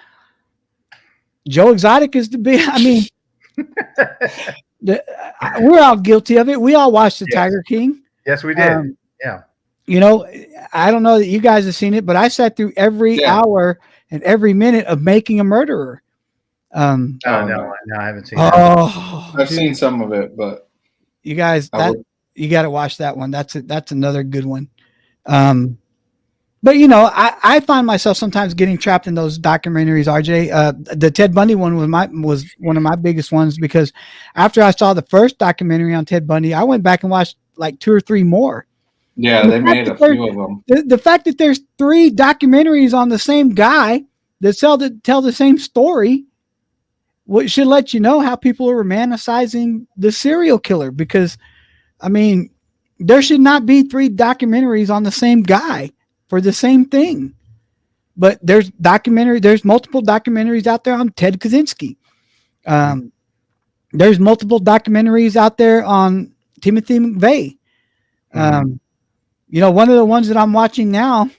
Joe Exotic is the big, we're all guilty of it. We all watched the Tiger King. Yes, we did. Yeah. I don't know that you guys have seen it, but I sat through every hour and every minute of Making a Murderer. No, I haven't seen that. I've seen some of it, but you guys, you got to watch that one. That's another good one. But I find myself sometimes getting trapped in those documentaries. RJ, the Ted Bundy one was one of my biggest ones because after I saw the first documentary on Ted Bundy, I went back and watched like 2 or 3 more. Yeah, they made a few of them. The fact that there's 3 documentaries on the same guy that tell the same story, what should let you know how people are romanticizing the serial killer. Because, there should not be 3 documentaries on the same guy for the same thing. But there's multiple documentaries out there on Ted Kaczynski. There's multiple documentaries out there on Timothy McVeigh. One of the ones that I'm watching now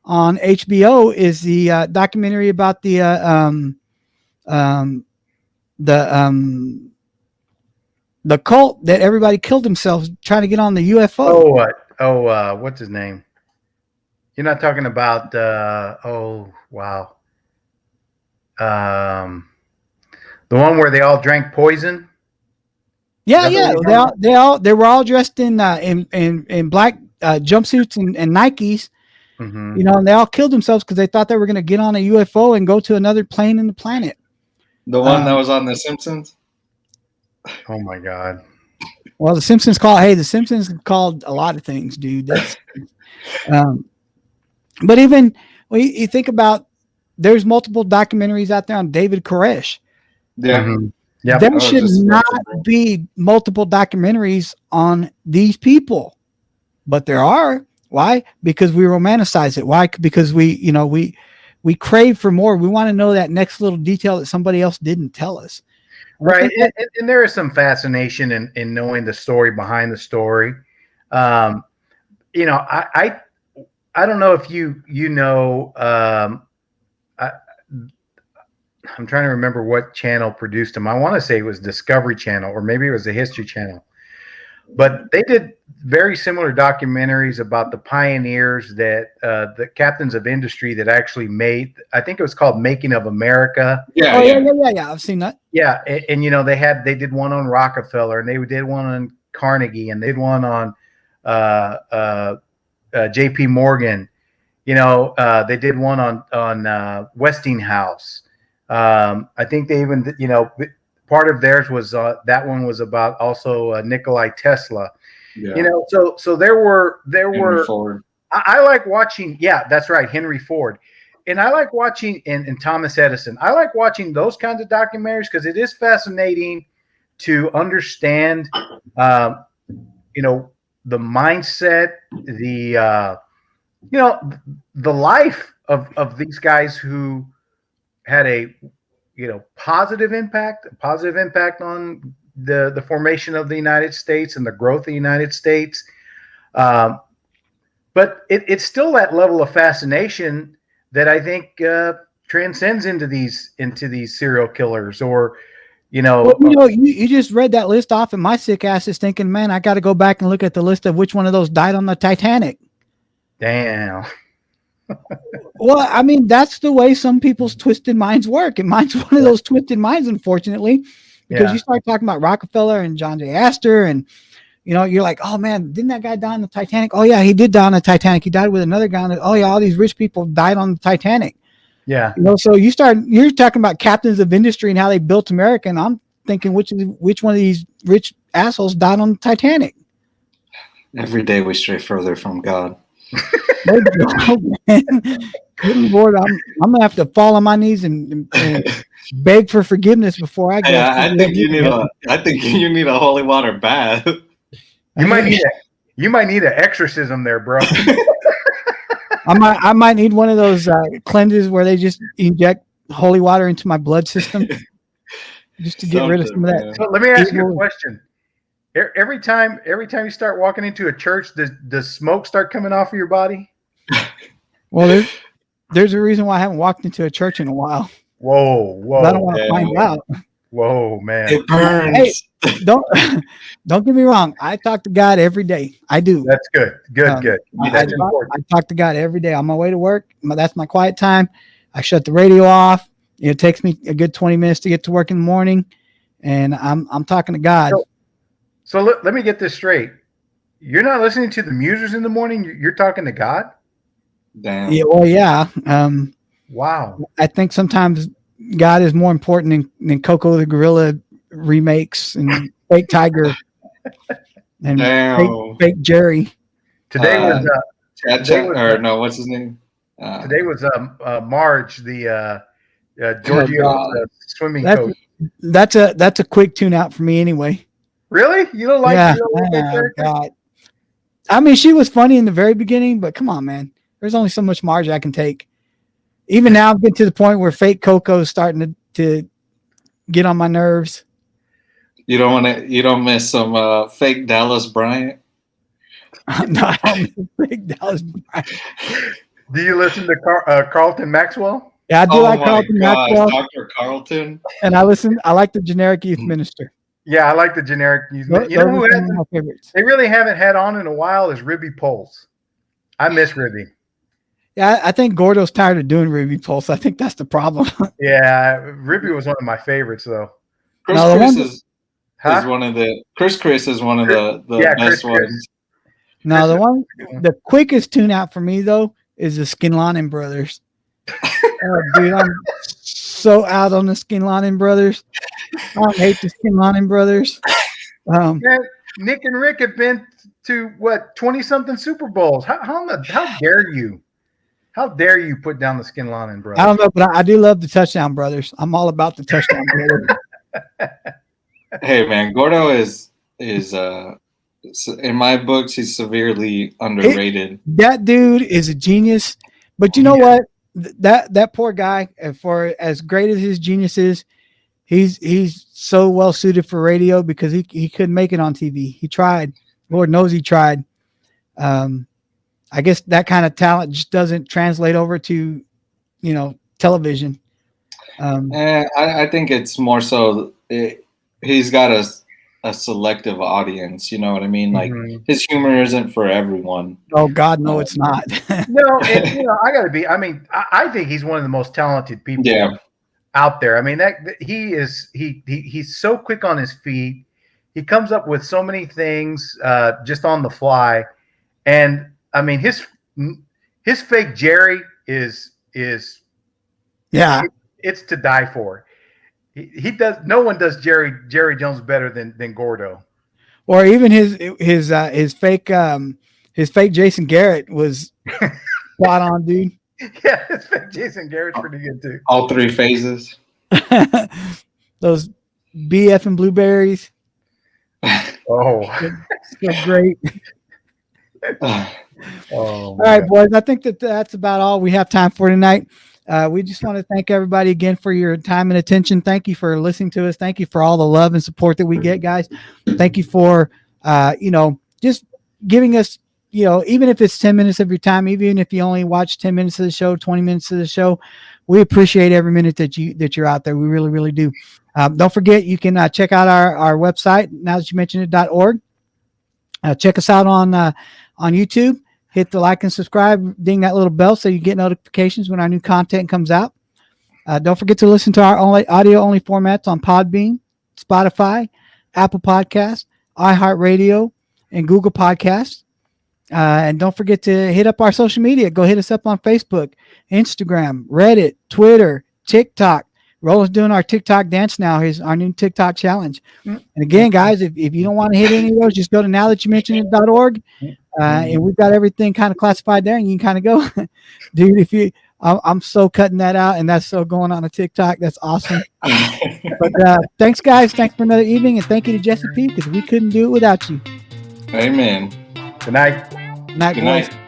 on HBO is the documentary about the cult that everybody killed themselves trying to get on the UFO. What's his name? You're not talking about the one where they all drank poison? Yeah. They were all dressed in black jumpsuits and Nikes. Mm-hmm. And they all killed themselves because they thought they were going to get on a UFO and go to another plane in the planet. The one that was on The Simpsons? Oh my God. Well, The Simpsons called a lot of things, dude. That's, but even when you think about, there's multiple documentaries out there on David Koresh. Yeah. Mm-hmm. Yep. There should not be multiple documentaries on these people, but there are. Why? Because we romanticize it. Why? Because we crave for more. We want to know that next little detail that somebody else didn't tell us. Right. And there is some fascination in knowing the story behind the story. I don't know if I'm trying to remember what channel produced them. I want to say it was Discovery Channel, or maybe it was the History Channel. But they did very similar documentaries about the pioneers that the captains of industry that actually made. I think it was called Making of America. Yeah. I've seen that. Yeah, and they did one on Rockefeller, and they did one on Carnegie, and they did one on J.P. Morgan. They did one on Westinghouse. I think they even part of theirs was that one was about also Nikola Tesla. Yeah. So there were I like watching. Yeah, that's right, Henry Ford. And I like watching and Thomas Edison. I like watching those kinds of documentaries because it is fascinating to understand the mindset, the life of these guys who had a positive impact on the formation of the United States and the growth of the United States. But it's still that level of fascination that I think transcends into these serial killers, or you just read that list off, and my sick ass is thinking, man, I got to go back and look at the list of which one of those died on the Titanic. Damn. Well, that's the way some people's twisted minds work, and mine's one of those twisted minds, unfortunately, because you start talking about Rockefeller and John J. Astor and you're like, oh man, didn't that guy die on the Titanic? Oh yeah, he did die on the Titanic. He died with another guy. Oh yeah, all these rich people died on the Titanic. Yeah. So you're talking about captains of industry and how they built America, and I'm thinking which one of these rich assholes died on the Titanic. Every day we stray further from God. Good Lord, I'm gonna have to fall on my knees and beg for forgiveness before I go. Hey, I think you need a holy water bath. You might need an exorcism there, bro. I might need one of those cleanses where they just inject holy water into my blood system just to get rid of some of that. So let me ask you a question. Every time you start walking into a church, does smoke start coming off of your body? Well, there's a reason why I haven't walked into a church in a while. Whoa. I don't want to find out. Whoa, man. It burns. Hey, don't get me wrong. I talk to God every day. I do. That's good. Good. That's important. I talk to God every day on my way to work. That's my quiet time. I shut the radio off. It takes me a good 20 minutes to get to work in the morning, and I'm talking to God. So let me get this straight. You're not listening to the musers in the morning. You're talking to God. Damn. Yeah. Well, yeah. Wow. I think sometimes God is more important than Coco the Gorilla remakes and Fake Tiger and fake Jerry. Today was what's his name? Today was Marge, the Giorgio swimming coach. That's a quick tune out for me anyway. Really? You don't like? Yeah. God. I mean, she was funny in the very beginning, but come on, man. There's only so much Marge I can take. Even now, I'm getting to the point where fake Coco is starting to get on my nerves. You don't miss some fake Dallas Bryant? No, I don't miss fake Dallas Bryant. Do you listen to Carlton Maxwell? Yeah, I do like Carlton Maxwell. Dr. Carlton. And I like the generic youth minister. Yeah, I like the generic youth minister. You know who they really haven't had on in a while is Ribby Pulse. I miss Ribby. Yeah, I think Gordo's tired of doing Ribby Pulse. I think that's the problem. Yeah, Ribby was one of my favorites, though. Chris is one of the best ones. No, the quickest tune out for me though is the Skinlanen Brothers. Dude, I'm so out on the Skinlanen Brothers. I hate the Skinlanen Brothers. Yeah, Nick and Rick have been to 20-something Super Bowls. How dare you? How dare you put down the Skinlanen Brothers? I don't know, but I do love the Touchdown Brothers. I'm all about the Touchdown Brothers. Hey man, Gordo is in my books he's severely underrated. That dude is a genius. But you know what? That poor guy, for as great as his genius is, he's so well suited for radio because he couldn't make it on TV. He tried. Lord knows he tried. I guess that kind of talent just doesn't translate over to, television. I think it's more so he's got a selective audience. You know what I mean? Like his humor isn't for everyone. Oh God, no, it's not. No, and I got to be. I mean, I think he's one of the most talented people out there. I mean, he's so quick on his feet. He comes up with so many things just on the fly, and I mean his fake Jerry is it's to die for. He does. No one does Jerry Jones better than Gordo. Or even his fake Jason Garrett was spot on, dude. Yeah, his fake Jason Garrett's pretty good too. All three phases. Those BF and blueberries. Oh, so great. All right, boys. I think that's about all we have time for tonight. We just want to thank everybody again for your time and attention. Thank you for listening to us. Thank you for all the love and support that we get, guys. Thank you for, just giving us, even if it's 10 minutes of your time, even if you only watch 10 minutes of the show, 20 minutes of the show, we appreciate every minute that you're out there. We really, really do. Don't forget, you can check out our website, now that you mentioned it.org. Check us out on YouTube. Hit the like and subscribe, ding that little bell so you get notifications when our new content comes out. Don't forget to listen to our audio-only formats on Podbean, Spotify, Apple Podcasts, iHeartRadio, and Google Podcasts. And don't forget to hit up our social media. Go hit us up on Facebook, Instagram, Reddit, Twitter, TikTok. Roland's doing our TikTok dance now. Here's our new TikTok challenge. And again, guys, if you don't want to hit any of those, just go to nowthatyoumentionit.org. And we've got everything kind of classified there, and you can kind of go, dude. I'm so cutting that out, and that's so going on a TikTok. That's awesome. But thanks, guys. Thanks for another evening, and thank you to Jesse P, because we couldn't do it without you. Amen. Good night. Night, Good boys. night.